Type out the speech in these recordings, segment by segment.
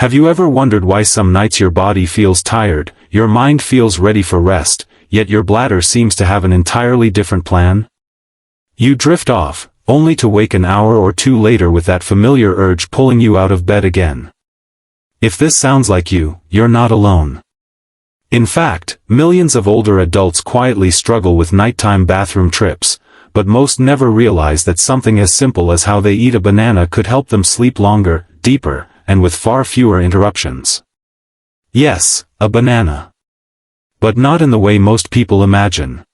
Have you ever wondered why some nights your body feels tired, your mind feels ready for rest, yet your bladder seems to have an entirely different plan? You drift off, only to wake an hour or two later with that familiar urge pulling you out of bed again. If this sounds like you, you're not alone. In fact, millions of older adults quietly struggle with nighttime bathroom trips, but most never realize that something as simple as how they eat a banana could help them sleep longer, deeper, and with far fewer interruptions. Yes, a banana. But not in the way most people imagine.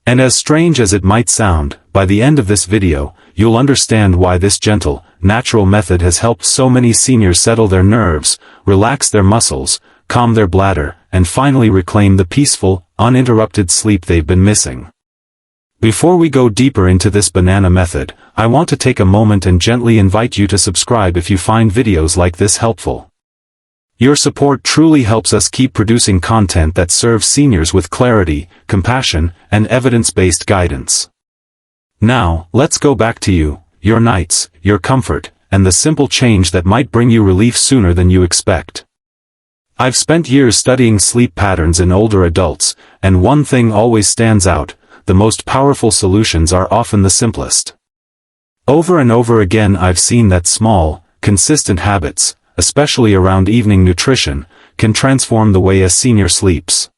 And as strange as it might sound, by the end of this video, you'll understand why this gentle, natural method has helped so many seniors settle their nerves, relax their muscles, calm their bladder, and finally reclaim the peaceful, uninterrupted sleep they've been missing. Before we go deeper into this banana method, I want to take a moment and gently invite you to subscribe if you find videos like this helpful. Your support truly helps us keep producing content that serves seniors with clarity, compassion, and evidence-based guidance. Now, let's go back to you, your nights, your comfort, and the simple change that might bring you relief sooner than you expect. I've spent years studying sleep patterns in older adults, and one thing always stands out: the most powerful solutions are often the simplest. Over and over again I've seen that small, consistent habits, especially around evening nutrition, can transform the way a senior sleeps.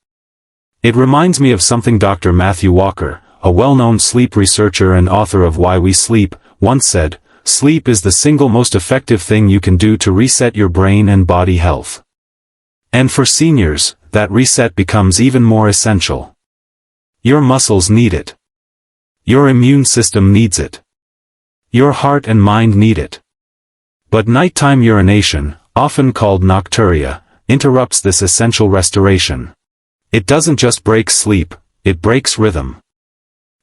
It reminds me of something Dr. Matthew Walker, a well-known sleep researcher and author of Why We Sleep, once said: "Sleep is the single most effective thing you can do to reset your brain and body health." And for seniors, that reset becomes even more essential. Your muscles need it. Your immune system needs it. Your heart and mind need it. But nighttime urination, often called nocturia, interrupts this essential restoration. It doesn't just break sleep, it breaks rhythm.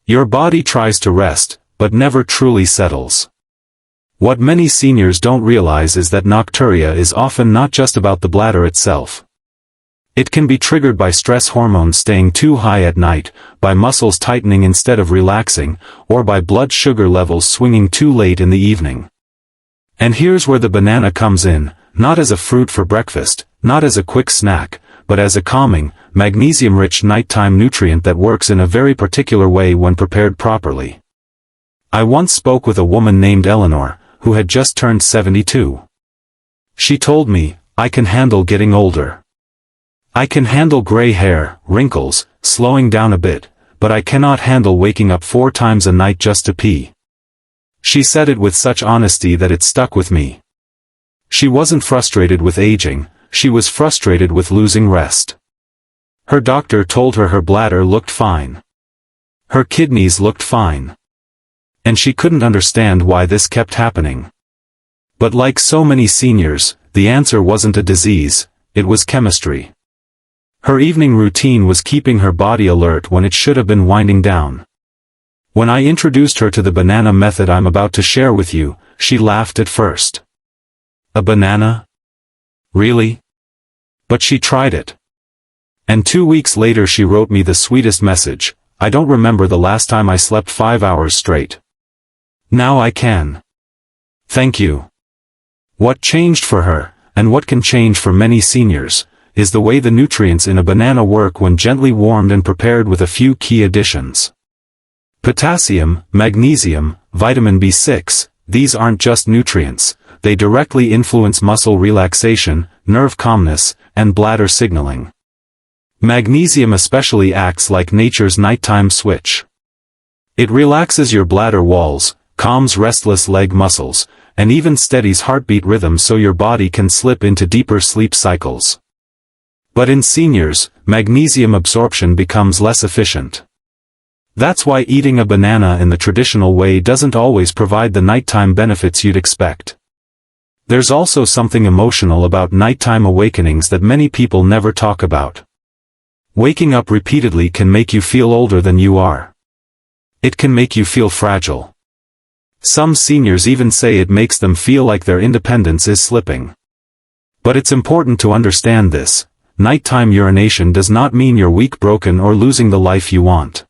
Your body tries to rest, but never truly settles. What many seniors don't realize is that nocturia is often not just about the bladder itself. It can be triggered by stress hormones staying too high at night, by muscles tightening instead of relaxing, or by blood sugar levels swinging too late in the evening. And here's where the banana comes in, not as a fruit for breakfast, not as a quick snack, but as a calming, magnesium-rich nighttime nutrient that works in a very particular way when prepared properly. I once spoke with a woman named Eleanor, who had just turned 72. She told me, "I can handle getting older. I can handle gray hair, wrinkles, slowing down a bit, but I cannot handle waking up 4 times a night just to pee." She said it with such honesty that it stuck with me. She wasn't frustrated with aging, she was frustrated with losing rest. Her doctor told her her bladder looked fine. Her kidneys looked fine. And she couldn't understand why this kept happening. But like so many seniors, the answer wasn't a disease, it was chemistry. Her evening routine was keeping her body alert when it should have been winding down. When I introduced her to the banana method I'm about to share with you, she laughed at first. A banana? Really? But she tried it. And 2 weeks later she wrote me the sweetest message: "I don't remember the last time I slept 5 hours straight. Now I can. Thank you." What changed for her, and what can change for many seniors, is the way the nutrients in a banana work when gently warmed and prepared with a few key additions. Potassium, magnesium, vitamin B6, these aren't just nutrients, they directly influence muscle relaxation, nerve calmness, and bladder signaling. Magnesium especially acts like nature's nighttime switch. It relaxes your bladder walls, calms restless leg muscles, and even steadies heartbeat rhythm so your body can slip into deeper sleep cycles. But in seniors, magnesium absorption becomes less efficient. That's why eating a banana in the traditional way doesn't always provide the nighttime benefits you'd expect. There's also something emotional about nighttime awakenings that many people never talk about. Waking up repeatedly can make you feel older than you are. It can make you feel fragile. Some seniors even say it makes them feel like their independence is slipping. But it's important to understand this: nighttime urination does not mean you're weak, broken, or losing the life you want.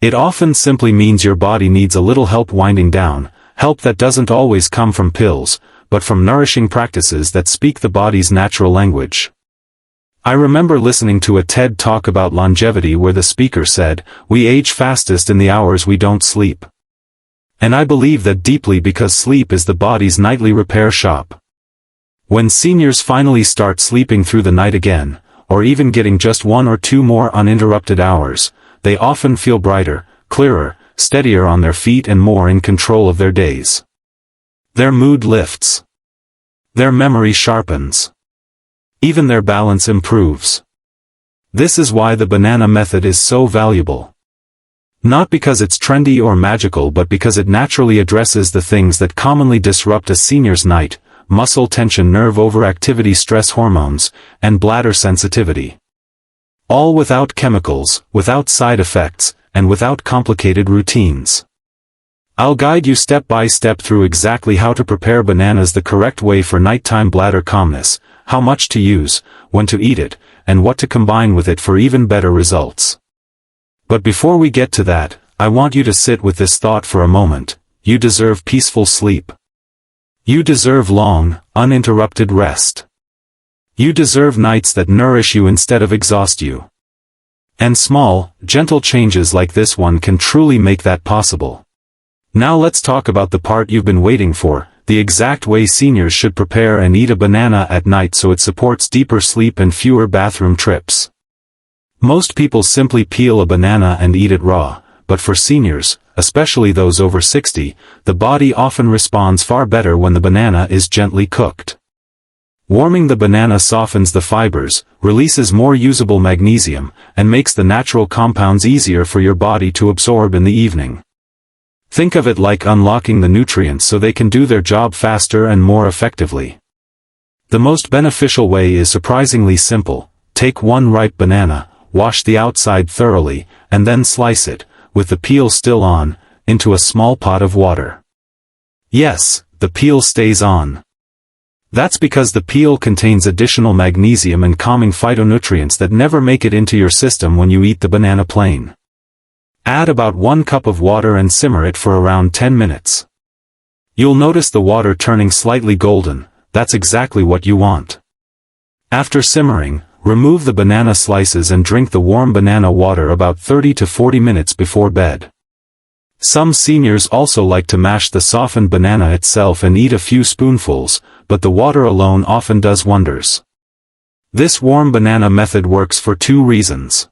It often simply means your body needs a little help winding down, help that doesn't always come from pills, but from nourishing practices that speak the body's natural language. I remember listening to a TED Talk about longevity where the speaker said, "We age fastest in the hours we don't sleep." And I believe that deeply because sleep is the body's nightly repair shop. When seniors finally start sleeping through the night again, or even getting just 1 or 2 more uninterrupted hours, they often feel brighter, clearer, steadier on their feet and more in control of their days. Their mood lifts. Their memory sharpens. Even their balance improves. This is why the banana method is so valuable. Not because it's trendy or magical, but because it naturally addresses the things that commonly disrupt a senior's night: muscle tension, nerve overactivity, stress hormones, and bladder sensitivity. All without chemicals, without side effects, and without complicated routines. I'll guide you step by step through exactly how to prepare bananas the correct way for nighttime bladder calmness, how much to use, when to eat it, and what to combine with it for even better results. But before we get to that, I want you to sit with this thought for a moment. You deserve peaceful sleep. You deserve long, uninterrupted rest. You deserve nights that nourish you instead of exhaust you. And small, gentle changes like this one can truly make that possible. Now let's talk about the part you've been waiting for, the exact way seniors should prepare and eat a banana at night so it supports deeper sleep and fewer bathroom trips. Most people simply peel a banana and eat it raw, but for seniors, especially those over 60, the body often responds far better when the banana is gently cooked. Warming the banana softens the fibers, releases more usable magnesium, and makes the natural compounds easier for your body to absorb in the evening. Think of it like unlocking the nutrients so they can do their job faster and more effectively. The most beneficial way is surprisingly simple. Take 1 ripe banana, wash the outside thoroughly, and then slice it, with the peel still on, into a small pot of water. Yes, the peel stays on. That's because the peel contains additional magnesium and calming phytonutrients that never make it into your system when you eat the banana plain. Add about 1 cup of water and simmer it for around 10 minutes. You'll notice the water turning slightly golden. That's exactly what you want. After simmering, remove the banana slices and drink the warm banana water about 30 to 40 minutes before bed. Some seniors also like to mash the softened banana itself and eat a few spoonfuls, but the water alone often does wonders. This warm banana method works for 2 reasons.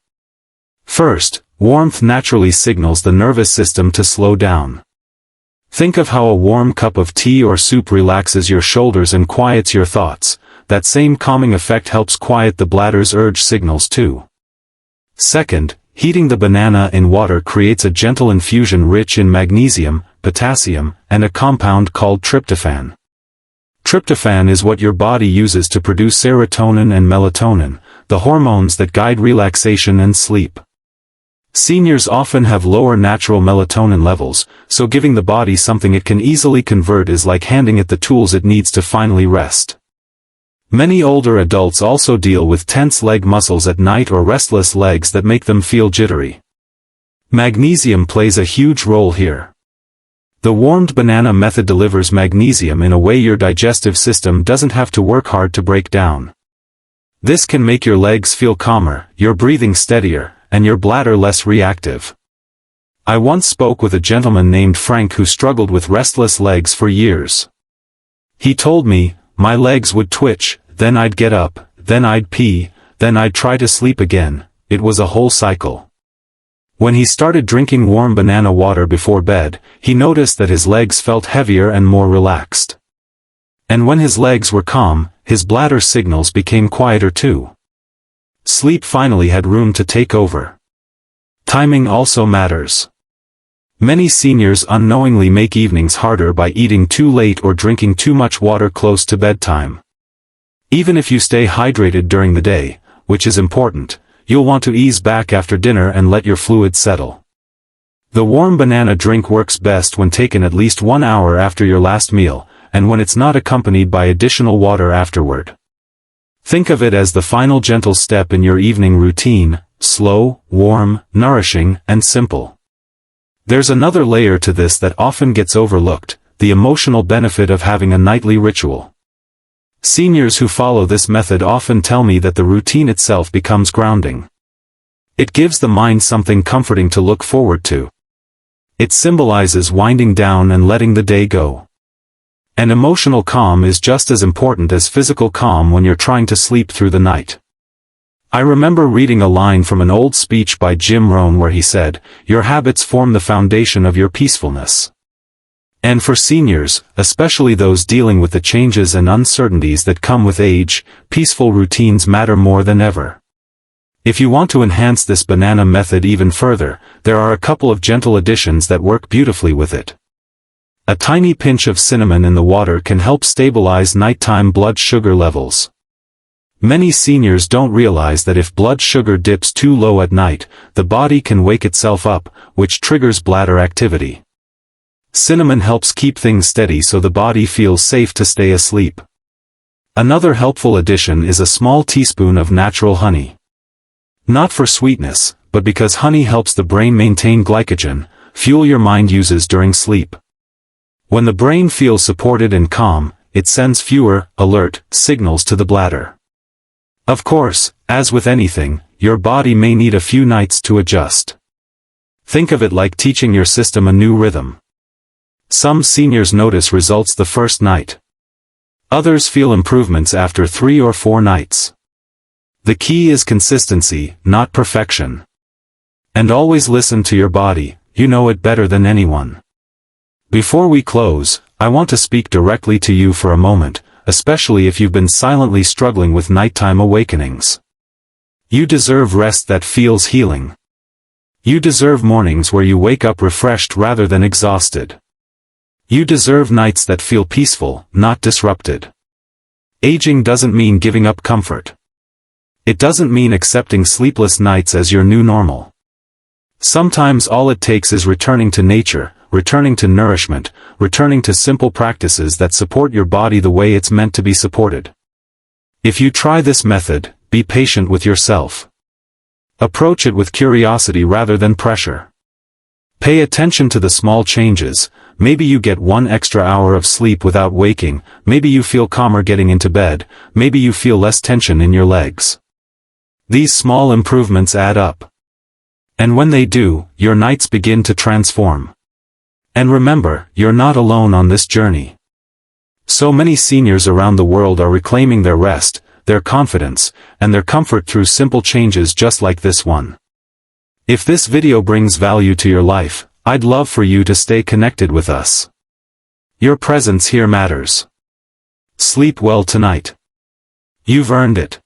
First, warmth naturally signals the nervous system to slow down. Think of how a warm cup of tea or soup relaxes your shoulders and quiets your thoughts. That same calming effect helps quiet the bladder's urge signals too. Second, heating the banana in water creates a gentle infusion rich in magnesium, potassium, and a compound called tryptophan. Tryptophan is what your body uses to produce serotonin and melatonin, the hormones that guide relaxation and sleep. Seniors often have lower natural melatonin levels, so giving the body something it can easily convert is like handing it the tools it needs to finally rest. Many older adults also deal with tense leg muscles at night or restless legs that make them feel jittery. Magnesium plays a huge role here. The warmed banana method delivers magnesium in a way your digestive system doesn't have to work hard to break down. This can make your legs feel calmer, your breathing steadier, and your bladder less reactive. I once spoke with a gentleman named Frank who struggled with restless legs for years. He told me, "My legs would twitch, then I'd get up, then I'd pee, then I'd try to sleep again." It was a whole cycle. When he started drinking warm banana water before bed, he noticed that his legs felt heavier and more relaxed. And when his legs were calm, his bladder signals became quieter too. Sleep finally had room to take over. Timing also matters. Many seniors unknowingly make evenings harder by eating too late or drinking too much water close to bedtime. Even if you stay hydrated during the day, which is important, you'll want to ease back after dinner and let your fluids settle. The warm banana drink works best when taken at least 1 hour after your last meal, and when it's not accompanied by additional water afterward. Think of it as the final gentle step in your evening routine, slow, warm, nourishing, and simple. There's another layer to this that often gets overlooked, the emotional benefit of having a nightly ritual. Seniors who follow this method often tell me that the routine itself becomes grounding. It gives the mind something comforting to look forward to. It symbolizes winding down and letting the day go. And emotional calm is just as important as physical calm when you're trying to sleep through the night. I remember reading a line from an old speech by Jim Rohn where he said, "Your habits form the foundation of your peacefulness." And for seniors, especially those dealing with the changes and uncertainties that come with age, peaceful routines matter more than ever. If you want to enhance this banana method even further, there are a couple of gentle additions that work beautifully with it. A tiny pinch of cinnamon in the water can help stabilize nighttime blood sugar levels. Many seniors don't realize that if blood sugar dips too low at night, the body can wake itself up, which triggers bladder activity. Cinnamon helps keep things steady so the body feels safe to stay asleep. Another helpful addition is a small teaspoon of natural honey. Not for sweetness, but because honey helps the brain maintain glycogen, fuel your mind uses during sleep. When the brain feels supported and calm, it sends fewer, alert, signals to the bladder. Of course, as with anything, your body may need a few nights to adjust. Think of it like teaching your system a new rhythm. Some seniors notice results the first night. Others feel improvements after 3 or 4 nights. The key is consistency, not perfection. And always listen to your body, you know it better than anyone. Before we close, I want to speak directly to you for a moment, especially if you've been silently struggling with nighttime awakenings. You deserve rest that feels healing. You deserve mornings where you wake up refreshed rather than exhausted. You deserve nights that feel peaceful, not disrupted. Aging doesn't mean giving up comfort. It doesn't mean accepting sleepless nights as your new normal. Sometimes all it takes is returning to nature, returning to nourishment, returning to simple practices that support your body the way it's meant to be supported. If you try this method, be patient with yourself. Approach it with curiosity rather than pressure. Pay attention to the small changes. Maybe you get 1 extra hour of sleep without waking, maybe you feel calmer getting into bed, maybe you feel less tension in your legs. These small improvements add up. And when they do, your nights begin to transform. And remember, you're not alone on this journey. So many seniors around the world are reclaiming their rest, their confidence, and their comfort through simple changes just like this one. If this video brings value to your life, I'd love for you to stay connected with us. Your presence here matters. Sleep well tonight. You've earned it.